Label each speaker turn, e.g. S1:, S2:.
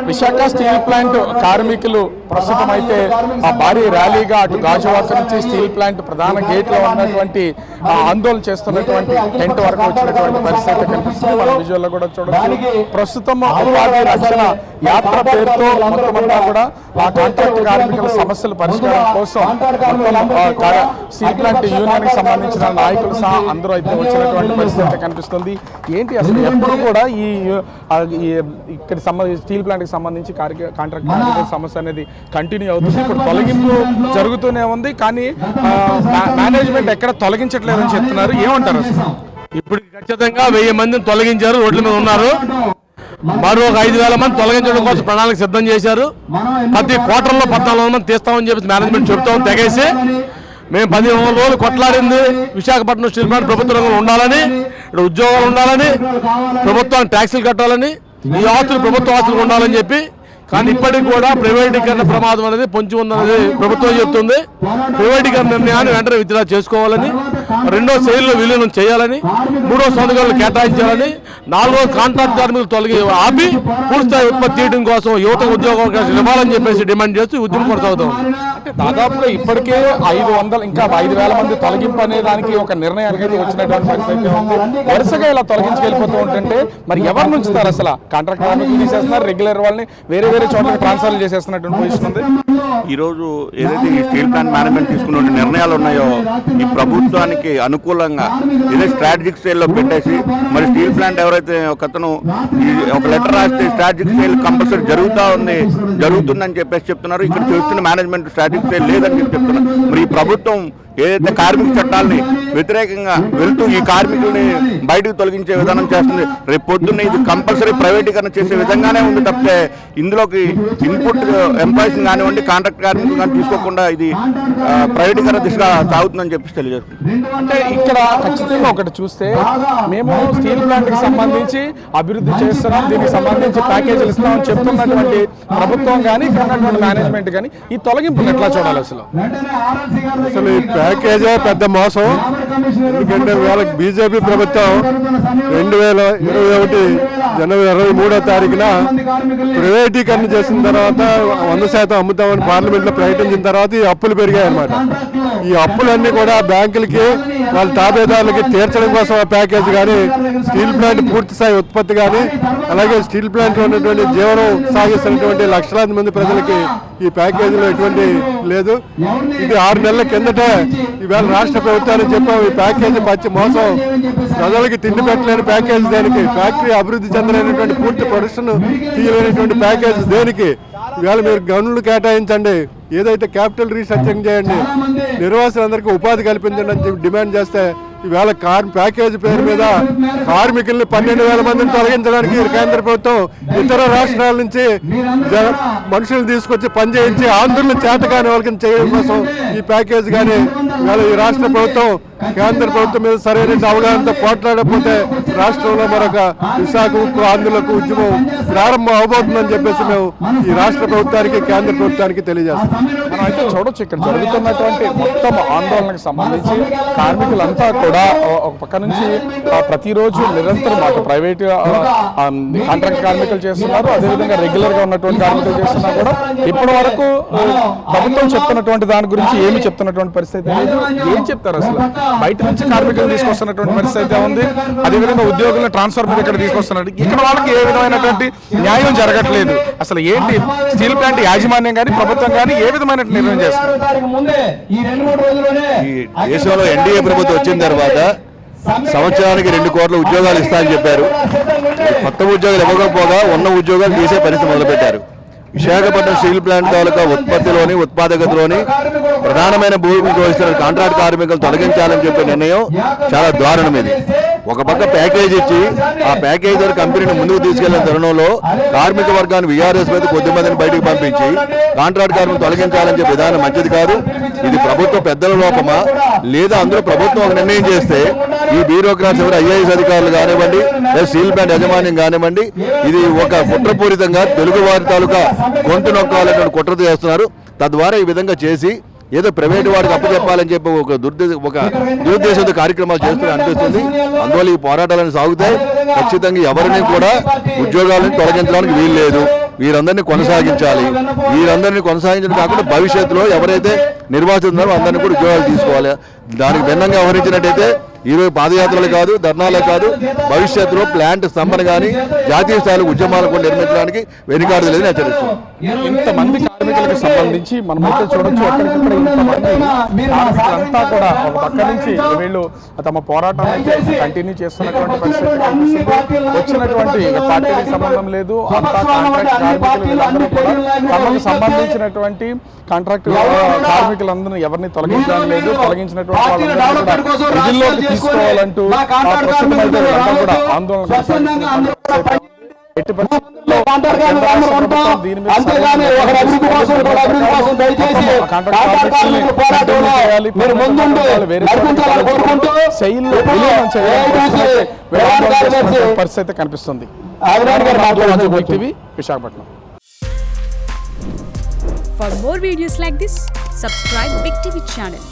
S1: Visakha steel plant కార్మికులు ప్రస్తుతం అయితే ఆ భారీ ర్యాలీగా అటు గాజువాక నుంచి స్టీల్ ప్లాంట్ ప్రధాన గేట్లో ఉన్నటువంటి ఆందోళన చేస్తున్నటువంటి టెంట్ వరకు వచ్చినటువంటి పరిస్థితి కనిపిస్తుంది. మన విజువల్లో కూడా చూడవచ్చు. ప్రస్తుతం ఉపాధి రక్షణ యాత్ర పేరుతో మొత్తమంతా కూడా ఆ కాంట్రాక్ట్ కార్మికుల సమస్యల పరిష్కారం కోసం స్టీల్ ప్లాంట్ యూనియన్ కి సంబంధించిన నాయకులు సహా అందరూ అయితే వచ్చినటువంటి పరిస్థితి కనిపిస్తుంది. ఏంటి అసలు ఎప్పుడు కూడా ఈ ఇక్కడ స్టీల్ ప్లాంట్ కి సంబంధించి కాంట్రాక్ట్ కార్మికుల సమస్య అనేది కంటిన్యూ అవుతుంది. ఇప్పుడు తొలగింపు జరుగుతూనే ఉంది, కానీ మేనేజ్మెంట్ ఎక్కడ తొలగించట్లేదని చెప్తున్నారు. ఏమంటారు అసలు?
S2: ఇప్పుడు ఖచ్చితంగా 1000 మందిని తొలగించారు, రోడ్ల మీద ఉన్నారు. మరో 5000 మంది తొలగించడం కోసం ప్రణాళిక సిద్ధం చేశారు. ప్రతి క్వార్టర్లో 14 మంది తీస్తామని చెప్పి మేనేజ్మెంట్ చెబుతామని తెగేసి మేము 15 రోజులు కొట్లాడింది విశాఖపట్నం స్టీల్ ప్లాంట్ ప్రభుత్వ రంగంలో ఉండాలని, ఇక్కడ ఉద్యోగాలు ఉండాలని, ప్రభుత్వానికి ట్యాక్సులు కట్టాలని, ఈ ఆస్తులు ప్రభుత్వ ఆస్తులు ఉండాలని చెప్పి. కానీ ఇప్పటికి కూడా ప్రైవేటీకరణ ప్రమాదం అనేది పొంచి ఉందనేది ప్రభుత్వం చెప్తుంది. ప్రైవేటీకరణ నిర్ణయాన్ని వెంటనే విత్డ్రా చేసుకోవాలని, రెండో శైలిలో విలీనం చేయాలని, మూడో సంతకాలు కేటాయించాలని, 4వ కాంట్రాక్ట్ కార్మికులు ఆపి పూర్తిస్థాయి ఉత్పత్తి చేయడం కోసం యువత ఉద్యోగం ఇవ్వాలని చెప్పేసి డిమాండ్ చేస్తూ ఉద్యమం కొనసాగుతాం.
S1: అంటే దాదాపుగా ఇప్పటికే 500 ఇంకా 5000 మంది తొలగింపు అనే దానికి ఒక నిర్ణయానికి అయితే వచ్చినటువంటి పరిస్థితి ఉంది. వరుసగా ఇలా తొలగించుకెళ్ళిపోతూ ఉంటుంటే మరి ఎవరు నుంచుతారు? అసలు కాంట్రాక్ట్ కార్మికులు తీసేస్తున్నారు, రెగ్యులర్ వాళ్ళని వేరే వేరే చోట్లకి ట్రాన్స్ఫర్ చేసేస్తున్నటువంటి పొజిషన్ ఉంది.
S3: ఈ రోజు ఏదైతే ఈ స్టీల్ ప్లాంట్ మేనేజ్మెంట్ తీసుకున్న నిర్ణయాలు ఉన్నాయో ఈ ప్రభుత్వానికి అనుకూలంగా ఇదే స్ట్రాటజిక్ సేల్ లో పెట్టేసి, మరి స్టీల్ ప్లాంట్ ఎవరైతే ఒకతను ఒక లెటర్ రాస్తే స్ట్రాటజిక్ సేల్ కంపల్సరీ జరుగుతుందని చెప్పేసి చెప్తున్నారు. ఇక్కడ చూస్తున్న మేనేజ్మెంట్ స్ట్రాటజిక్ సేల్ లేదని చెప్తున్నారు. మరి ఈ ప్రభుత్వం ఏదైతే కార్మిక చట్టాలని వ్యతిరేకంగా వెళ్తూ ఈ కార్మికుల్ని బయటకు తొలగించే విధానం చేస్తుంది. రేపు పొద్దున్న ఇది కంపల్సరీ ప్రైవేటీకరణ చేసే విధంగానే ఉంది తప్పితే ఇందులోకి ఇన్పుట్ ఎంప్లాయీస్ కానివ్వండి, కాంట్రాక్ట్ కార్మికులు కానీ తీసుకోకుండా ఇది ప్రైవేటీకరణ దిశగా సాగుతుందని చెప్పి తెలియజేస్తుంది.
S1: అంటే ఇక్కడ ఖచ్చితంగా ఒకటి చూస్తే మేము స్టీల్ ప్లాంట్ కి సంబంధించి అభివృద్ధి చేస్తున్నాం, దీనికి సంబంధించి ప్యాకేజీలు ఇస్తున్నామని చెప్తున్నటువంటి ప్రభుత్వం కానీ ఇక్కడ ఉన్నటువంటి మేనేజ్మెంట్ కానీ ఈ తొలగింపులు ఎట్లా చూడాలి?
S2: అసలు ఈ ప్యాకేజే పెద్ద మోసం. ఎందుకంటే వాళ్ళకి బీజేపీ ప్రభుత్వం 2021 జనవరి 23వ తారీఖున ప్రైవేటీకరణ చేసిన తర్వాత 100% అమ్ముతామని పార్లమెంట్ లో ప్రకటించిన తర్వాత ఈ అప్పులు పెరిగాయి అన్నమాట. ఈ అప్పులన్నీ కూడా బ్యాంకులకి వాళ్ళ తాబేదారులకి తీర్చడం కోసం ఆ ప్యాకేజ్ కానీ, స్టీల్ ప్లాంట్ పూర్తి స్థాయి ఉత్పత్తి కానీ, అలాగే స్టీల్ ప్లాంట్ లో ఉన్నటువంటి జీవనం సాగిస్తున్నటువంటి లక్షలాది మంది ప్రజలకి ఈ ప్యాకేజీలో ఎటువంటి లేదు. ఇది 6 నెలల కిందటే ఈవేళ రాష్ట్ర ప్రభుత్వానికి చెప్పాం ఈ ప్యాకేజీ పచ్చి మోసం, ప్రజలకి తిండి పెట్టలేని ప్యాకేజ్ దేనికి, ఫ్యాక్టరీ అభివృద్ధి చెందలేనటువంటి పూర్తి ప్రొడక్షన్ తీయలేనటువంటి ప్యాకేజ్ దేనికి, ఈవేళ మీరు గనులు కేటాయించండి, ఏదైతే క్యాపిటల్ రీస్ట్రక్చరింగ్ చేయండి, నిర్వాసులందరికీ ఉపాధి కల్పించండి అని డిమాండ్ చేస్తే ఈవేళ ప్యాకేజీ పేరు మీద కార్మికుల్ని 12,000 మందిని తొలగించడానికి కేంద్ర ప్రభుత్వం ఇతర రాష్ట్రాల నుంచి మనుషులను తీసుకొచ్చి పనిచేయించి ఆంధ్రులను చేతకాని వాళ్ళకి చేయడం కోసం ఈ ప్యాకేజ్ కానీ ఇవాళ ఈ రాష్ట్ర ప్రభుత్వం కేంద్ర ప్రభుత్వం మీద సరైన అవగాహనతో పోట్లాడకపోతే రాష్ట్రంలో మరొక విశాఖకు ఆంధ్రులకు ఉద్యమం ప్రారంభం అవబోతుందని చెప్పేసి మేము ఈ రాష్ట్ర ప్రభుత్వానికి కేంద్ర ప్రభుత్వానికి తెలియజేస్తాం.
S1: మనం అయితే చూడొచ్చు ఇక్కడ జరుగుతున్నటువంటి మొత్తం ఆందోళనకు సంబంధించి కార్మికులంతా కూడా ఒక పక్క నుంచి ప్రతిరోజు నిరంతరం అటు ప్రైవేట్ కాంట్రాక్ట్ కార్మికులు చేస్తున్నారు, అదేవిధంగా రెగ్యులర్ గా ఉన్నటువంటి కార్మికులు చేస్తున్నా కూడా ఇప్పటి వరకు ప్రభుత్వం చెప్తున్నటువంటి దాని గురించి ఏమి చెప్తున్నటువంటి పరిస్థితి లేదు. ఏం చెప్తారు అసలు? బయట నుంచి కార్మికులు తీసుకొస్తున్నటువంటి పరిస్థితి ఉంది, అదేవిధంగా ఉద్యోగులను ట్రాన్స్ఫర్ మీద ఇక్కడ తీసుకొస్తున్నారు. ఇక్కడ వాళ్ళకి ఏ విధమైనటువంటి న్యాయం జరగట్లేదు. అసలు ఏంటి స్టీల్ ప్లాంట్ యాజమాన్యం కానీ ప్రభుత్వం కానీ ఏ విధమైన నిర్ణయం చేస్తారు?
S3: ఈ దేశంలో ఎన్డీఏ ప్రభుత్వం వచ్చిన తర్వాత సంవత్సరానికి 2 కోట్ల ఉద్యోగాలు ఇస్తామని చెప్పారు. కొత్త ఉద్యోగాలు ఇవ్వకపోగా ఉన్న ఉద్యోగాలు తీసే పరిస్థితి మొదలుపెట్టారు. విశాఖపట్నం స్టీల్ ప్లాంట్ తాలూకా ఉత్పత్తిలోని ఉత్పాదకతలోని ప్రధానమైన భూమికి వహిస్తున్న కాంట్రాక్ట్ కార్మికులు తొలగించాలని చెప్పే నిర్ణయం చాలా దారుణం. ఇది ఒక పక్క ప్యాకేజ్ ఇచ్చి ఆ ప్యాకేజ్ ద్వారా కంపెనీని ముందుకు తీసుకెళ్లిన తరుణంలో కార్మిక వర్గాన్ని వీఆర్ఎస్ మీద కొద్దిమందిని బయటకు పంపించి కాంట్రాక్ట్ కార్మికులు తొలగించాలని చెప్పే విధానం మంచిది కాదు. ఇది ప్రభుత్వ పెద్దల లోపమా లేదా అందులో ప్రభుత్వం ఒక నిర్ణయం చేస్తే ఈ బ్యూరోక్రాట్స్ ఎవరు ఐఏఎస్ అధికారులు కానివ్వండి, స్టీల్ ప్లాంట్ యాజమాన్యం కానివ్వండి, ఇది ఒక కుట్రపూరితంగా తెలుగు వారి తాలూకా గొంతు నొక్కాలటువంటి కుట్ర చేస్తున్నారు. తద్వారా ఈ విధంగా చేసి ఏదో ప్రైవేటు వాడికి అప్పచెప్పాలని చెప్పి ఒక దురుద్దేశంతో కార్యక్రమాలు చేస్తున్నా అనిపిస్తుంది. అందువల్ల ఈ పోరాటాలను సాగుతాయి. ఖచ్చితంగా ఎవరిని కూడా ఉద్యోగాలను తొలగించడానికి వీలు లేదు. వీరందరినీ కొనసాగించాలి. వీరందరినీ కొనసాగించడం కాకుండా భవిష్యత్తులో ఎవరైతే నిర్వాసితులు ఉన్నారో అందరినీ కూడా ఉద్యోగాలు తీసుకోవాలి. దానికి భిన్నంగా వ్యవహరించినట్టయితే ఈరోజు పాదయాత్రలు కాదు, ధర్నాలే కాదు, భవిష్యత్తులో ప్లాంట్ స్తంభన కానీ జాతీయ స్థాయిలో ఉద్యమాలు కూడా నిర్మించడానికి వెనుకాడదు లేదని హెచ్చరిస్తున్నాం.
S1: ఇంతమంది కార్మికులకు సంబంధించి మనమైతే చూడొచ్చు, ఎక్కడికక్కడ ఇంతమంది కార్మికులంతా కూడా ఒక పక్క నుంచి వీళ్ళు తమ పోరాటాన్ని అయితే కంటిన్యూ చేస్తున్నటువంటి పరిస్థితి కనిపిస్తుంది. వచ్చినటువంటి పార్టీకి సంబంధం లేదు, అంతా కాంట్రాక్ట్ కార్మికులు వీళ్ళందరూ కూడా తమకు సంబంధించినటువంటి కాంట్రాక్ట్ కార్మికులందరూ ఎవరిని తొలగించడం లేదు. తొలగించినటువంటి వాళ్ళందరూ కూడా విధుల్లోకి తీసుకోవాలంటూ ప్రస్తుతం అయితే వీళ్ళంతా కూడా ఆందోళన కొనసాగిస్తున్నారు. ఎట్టి పరిస్థితుల్లో దీని మీద శైలిలో విలీనం చేయాలి పరిస్థితి కనిపిస్తుంది. Visakhapatnam.
S4: For more videos like this, subscribe Big TV channel.